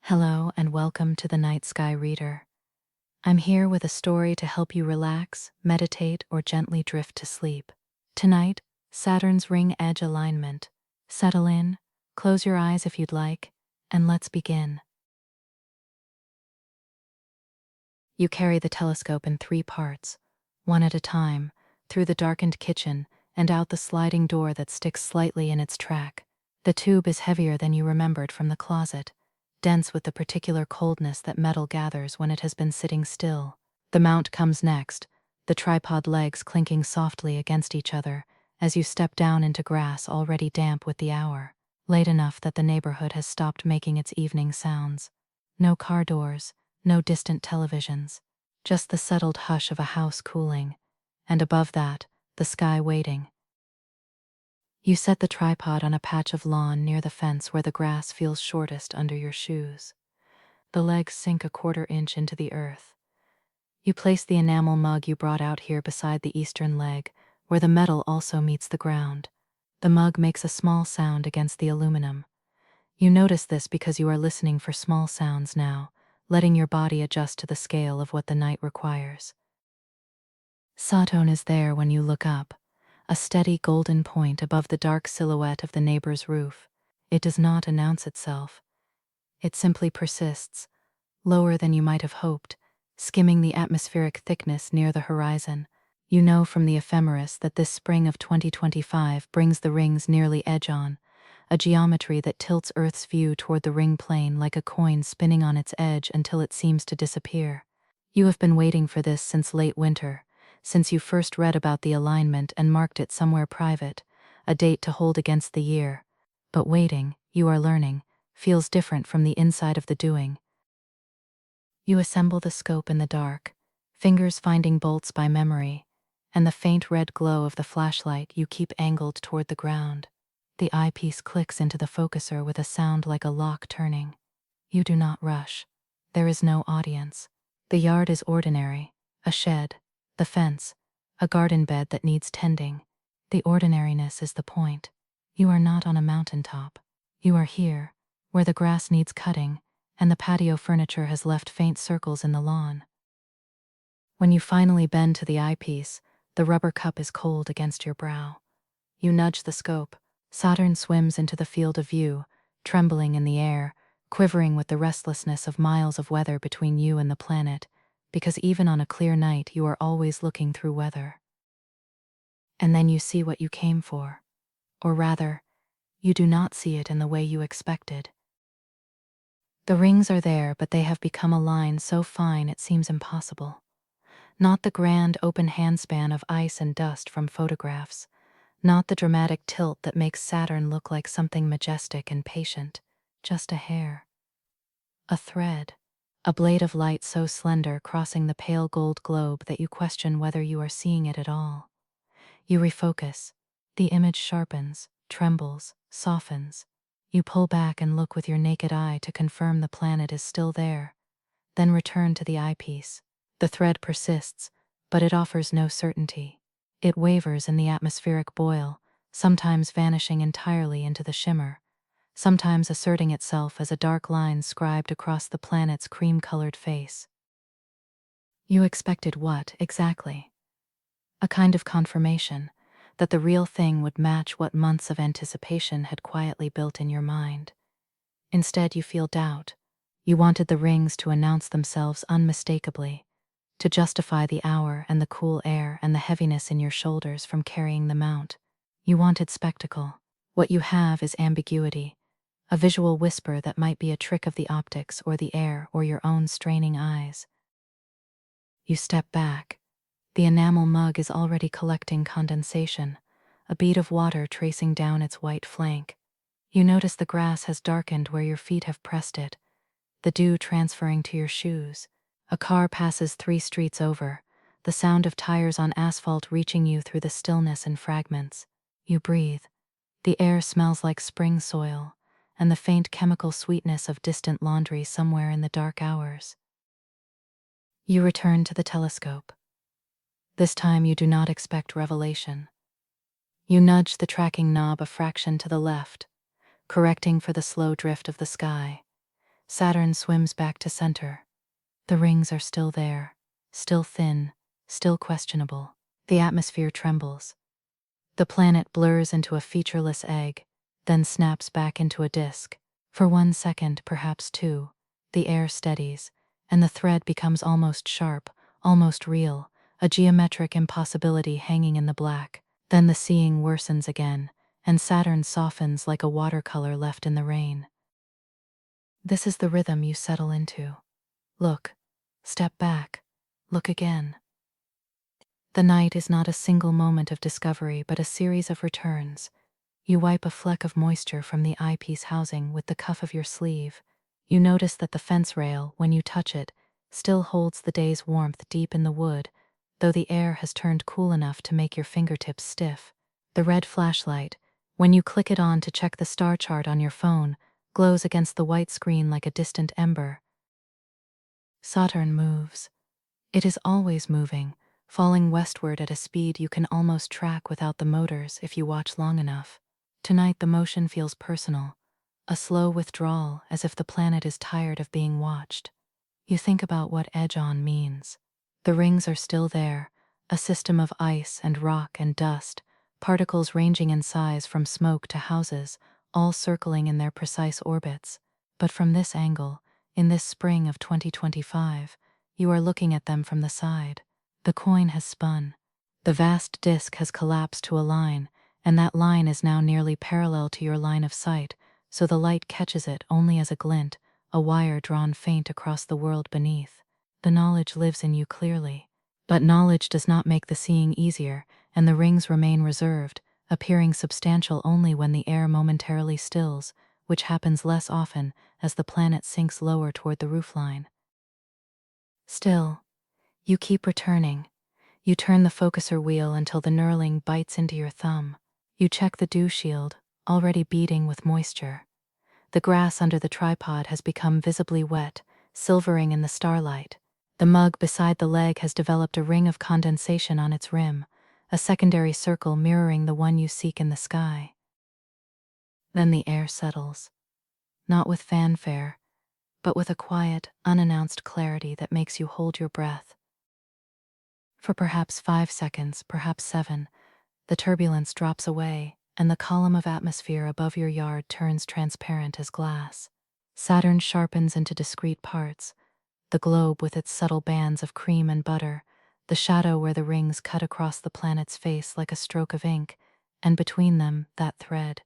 Hello and welcome to the Night Sky Reader. I'm here with a story to help you relax, meditate, or gently drift to sleep. Tonight, Saturn's ring edge alignment. Settle in, close your eyes if you'd like, and let's begin. You carry the telescope in 3 parts, one at a time, through the darkened kitchen and out the sliding door that sticks slightly in its track. The tube is heavier than you remembered from the closet, dense with the particular coldness that metal gathers when it has been sitting still. The mount comes next, the tripod legs clinking softly against each other as you step down into grass already damp with the hour, late enough that the neighborhood has stopped making its evening sounds. No car doors, no distant televisions, just the settled hush of a house cooling, and above that, the sky waiting. You set the tripod on a patch of lawn near the fence where the grass feels shortest under your shoes. The legs sink a 1/4 inch into the earth. You place the enamel mug you brought out here beside the eastern leg, where the metal also meets the ground. The mug makes a small sound against the aluminum. You notice this because you are listening for small sounds now, letting your body adjust to the scale of what the night requires. Saturn is there when you look up, a steady golden point above the dark silhouette of the neighbor's roof. It does not announce itself. It simply persists, lower than you might have hoped, skimming the atmospheric thickness near the horizon. You know from the ephemeris that this spring of 2025 brings the rings nearly edge-on, a geometry that tilts Earth's view toward the ring plane like a coin spinning on its edge until it seems to disappear. You have been waiting for this since late winter, since you first read about the alignment and marked it somewhere private, a date to hold against the year. But waiting, you are learning, feels different from the inside of the doing. You assemble the scope in the dark, fingers finding bolts by memory, and the faint red glow of the flashlight you keep angled toward the ground. The eyepiece clicks into the focuser with a sound like a lock turning. You do not rush. There is no audience. The yard is ordinary, a shed, the fence, a garden bed that needs tending. The ordinariness is the point. You are not on a mountaintop. You are here, where the grass needs cutting, and the patio furniture has left faint circles in the lawn. When you finally bend to the eyepiece, the rubber cup is cold against your brow. You nudge the scope. Saturn swims into the field of view, trembling in the air, quivering with the restlessness of miles of weather between you and the planet, because even on a clear night you are always looking through weather. And then you see what you came for. Or rather, you do not see it in the way you expected. The rings are there, but they have become a line so fine it seems impossible. Not the grand open handspan of ice and dust from photographs, not the dramatic tilt that makes Saturn look like something majestic and patient, just a hair. A thread, a blade of light so slender crossing the pale gold globe that you question whether you are seeing it at all. You refocus. The image sharpens, trembles, softens. You pull back and look with your naked eye to confirm the planet is still there, then return to the eyepiece. The thread persists, but it offers no certainty. It wavers in the atmospheric boil, sometimes vanishing entirely into the shimmer, sometimes asserting itself as a dark line scribed across the planet's cream-colored face. You expected what, exactly? A kind of confirmation that the real thing would match what months of anticipation had quietly built in your mind. Instead, you feel doubt. You wanted the rings to announce themselves unmistakably, to justify the hour and the cool air and the heaviness in your shoulders from carrying the mount. You wanted spectacle. What you have is ambiguity, a visual whisper that might be a trick of the optics or the air or your own straining eyes. You step back. The enamel mug is already collecting condensation, a bead of water tracing down its white flank. You notice the grass has darkened where your feet have pressed it, the dew transferring to your shoes. A car passes 3 streets over, the sound of tires on asphalt reaching you through the stillness in fragments. You breathe. The air smells like spring soil, and the faint chemical sweetness of distant laundry somewhere in the dark hours. You return to the telescope. This time you do not expect revelation. You nudge the tracking knob a fraction to the left, correcting for the slow drift of the sky. Saturn swims back to center. The rings are still there, still thin, still questionable. The atmosphere trembles. The planet blurs into a featureless egg, then snaps back into a disk. For 1 second, perhaps two, the air steadies, and the thread becomes almost sharp, almost real, a geometric impossibility hanging in the black. Then the seeing worsens again, and Saturn softens like a watercolor left in the rain. This is the rhythm you settle into. Look, step back, look again. The night is not a single moment of discovery, but a series of returns. You wipe a fleck of moisture from the eyepiece housing with the cuff of your sleeve. You notice that the fence rail, when you touch it, still holds the day's warmth deep in the wood, though the air has turned cool enough to make your fingertips stiff. The red flashlight, when you click it on to check the star chart on your phone, glows against the white screen like a distant ember. Saturn moves. It is always moving, falling westward at a speed you can almost track without the motors if you watch long enough. Tonight the motion feels personal, a slow withdrawal as if the planet is tired of being watched. You think about what edge-on means. The rings are still there, a system of ice and rock and dust, particles ranging in size from smoke to houses, all circling in their precise orbits. But from this angle, in this spring of 2025, you are looking at them from the side. The coin has spun. The vast disk has collapsed to a line, and that line is now nearly parallel to your line of sight, so the light catches it only as a glint, a wire drawn faint across the world beneath. The knowledge lives in you clearly. But knowledge does not make the seeing easier, and the rings remain reserved, appearing substantial only when the air momentarily stills, which happens less often as the planet sinks lower toward the roofline. Still, you keep returning. You turn the focuser wheel until the knurling bites into your thumb. You check the dew shield, already beading with moisture. The grass under the tripod has become visibly wet, silvering in the starlight. The mug beside the leg has developed a ring of condensation on its rim, a secondary circle mirroring the one you seek in the sky. Then the air settles, not with fanfare, but with a quiet, unannounced clarity that makes you hold your breath. For perhaps 5 seconds, perhaps 7, the turbulence drops away, and the column of atmosphere above your yard turns transparent as glass. Saturn sharpens into discrete parts, the globe with its subtle bands of cream and butter, the shadow where the rings cut across the planet's face like a stroke of ink, and between them, that thread,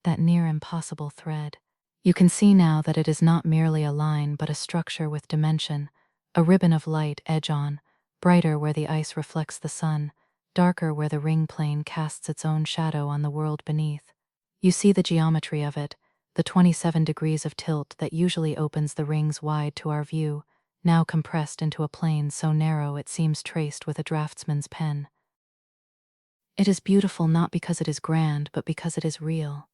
that near impossible thread. You can see now that it is not merely a line but a structure with dimension, a ribbon of light edge-on, brighter where the ice reflects the sun, darker where the ring plane casts its own shadow on the world beneath. You see the geometry of it, the 27 degrees of tilt that usually opens the rings wide to our view, now compressed into a plane so narrow it seems traced with a draftsman's pen. It is beautiful not because it is grand, but because it is real.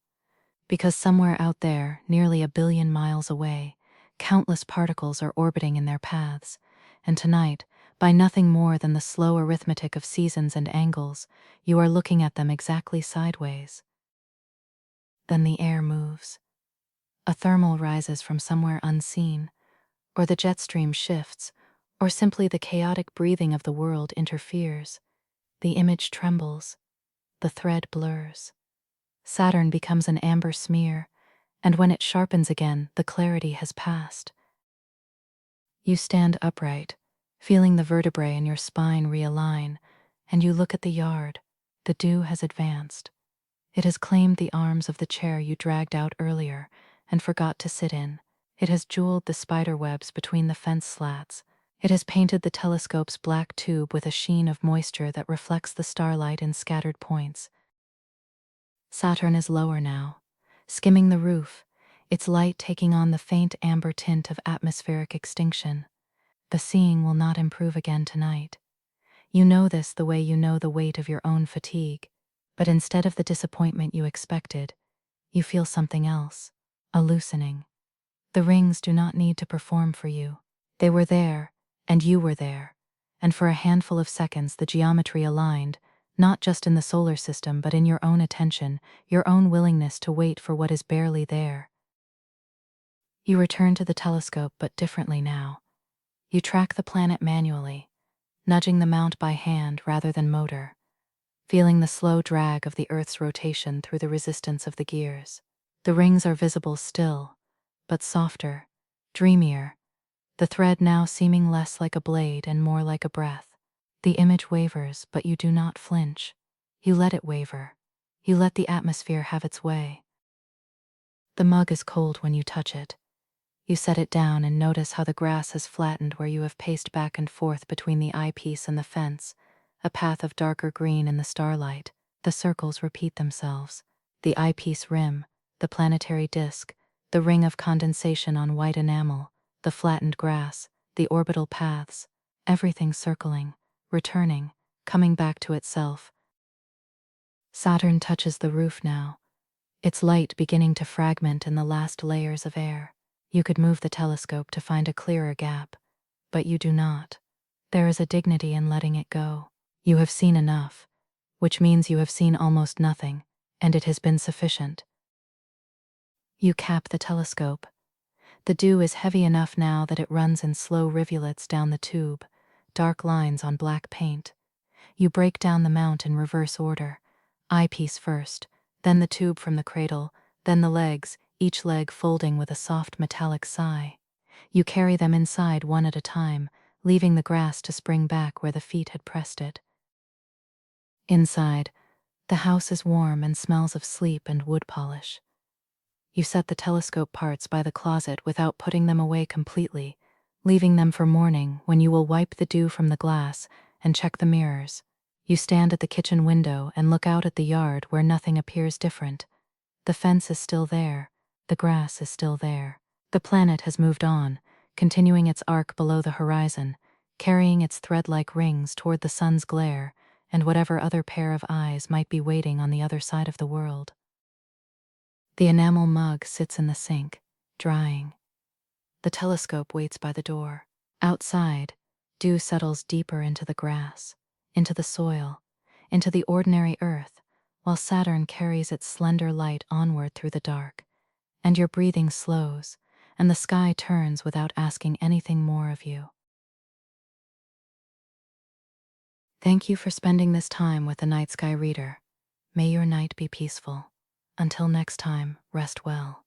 Because somewhere out there, nearly 1 billion miles away, countless particles are orbiting in their paths, and tonight, by nothing more than the slow arithmetic of seasons and angles, you are looking at them exactly sideways. Then the air moves. A thermal rises from somewhere unseen, or the jet stream shifts, or simply the chaotic breathing of the world interferes. The image trembles. The thread blurs. Saturn becomes an amber smear, and when it sharpens again, the clarity has passed. You stand upright, feeling the vertebrae in your spine realign, and you look at the yard. The dew has advanced. It has claimed the arms of the chair you dragged out earlier and forgot to sit in. It has jeweled the spider webs between the fence slats. It has painted the telescope's black tube with a sheen of moisture that reflects the starlight in scattered points. Saturn is lower now, skimming the roof, its light taking on the faint amber tint of atmospheric extinction. The seeing will not improve again tonight. You know this the way you know the weight of your own fatigue, but instead of the disappointment you expected, you feel something else, a loosening. The rings do not need to perform for you. They were there, and you were there, and for a handful of seconds the geometry aligned, not just in the solar system but in your own attention, your own willingness to wait for what is barely there. You return to the telescope, but differently now. You track the planet manually, nudging the mount by hand rather than motor, feeling the slow drag of the Earth's rotation through the resistance of the gears. The rings are visible still, but softer, dreamier, the thread now seeming less like a blade and more like a breath. The image wavers, but you do not flinch. You let it waver. You let the atmosphere have its way. The mug is cold when you touch it. You set it down and notice how the grass has flattened where you have paced back and forth between the eyepiece and the fence, a path of darker green in the starlight. The circles repeat themselves. The eyepiece rim, the planetary disk, the ring of condensation on white enamel, the flattened grass, the orbital paths, everything circling, returning, coming back to itself. Saturn touches the roof now, its light beginning to fragment in the last layers of air. You could move the telescope to find a clearer gap, but you do not. There is a dignity in letting it go. You have seen enough, which means you have seen almost nothing, and it has been sufficient. You cap the telescope. The dew is heavy enough now that it runs in slow rivulets down the tube, dark lines on black paint. You break down the mount in reverse order, eyepiece first, then the tube from the cradle, then the legs, each leg folding with a soft metallic sigh. You carry them inside one at a time, leaving the grass to spring back where the feet had pressed it. Inside, the house is warm and smells of sleep and wood polish. You set the telescope parts by the closet without putting them away completely, leaving them for morning when you will wipe the dew from the glass and check the mirrors. You stand at the kitchen window and look out at the yard where nothing appears different. The fence is still there, the grass is still there. The planet has moved on, continuing its arc below the horizon, carrying its thread-like rings toward the sun's glare and whatever other pair of eyes might be waiting on the other side of the world. The enamel mug sits in the sink, drying. The telescope waits by the door. Outside, dew settles deeper into the grass, into the soil, into the ordinary earth, while Saturn carries its slender light onward through the dark. And your breathing slows, and the sky turns without asking anything more of you. Thank you for spending this time with the Night Sky Reader. May your night be peaceful. Until next time, rest well.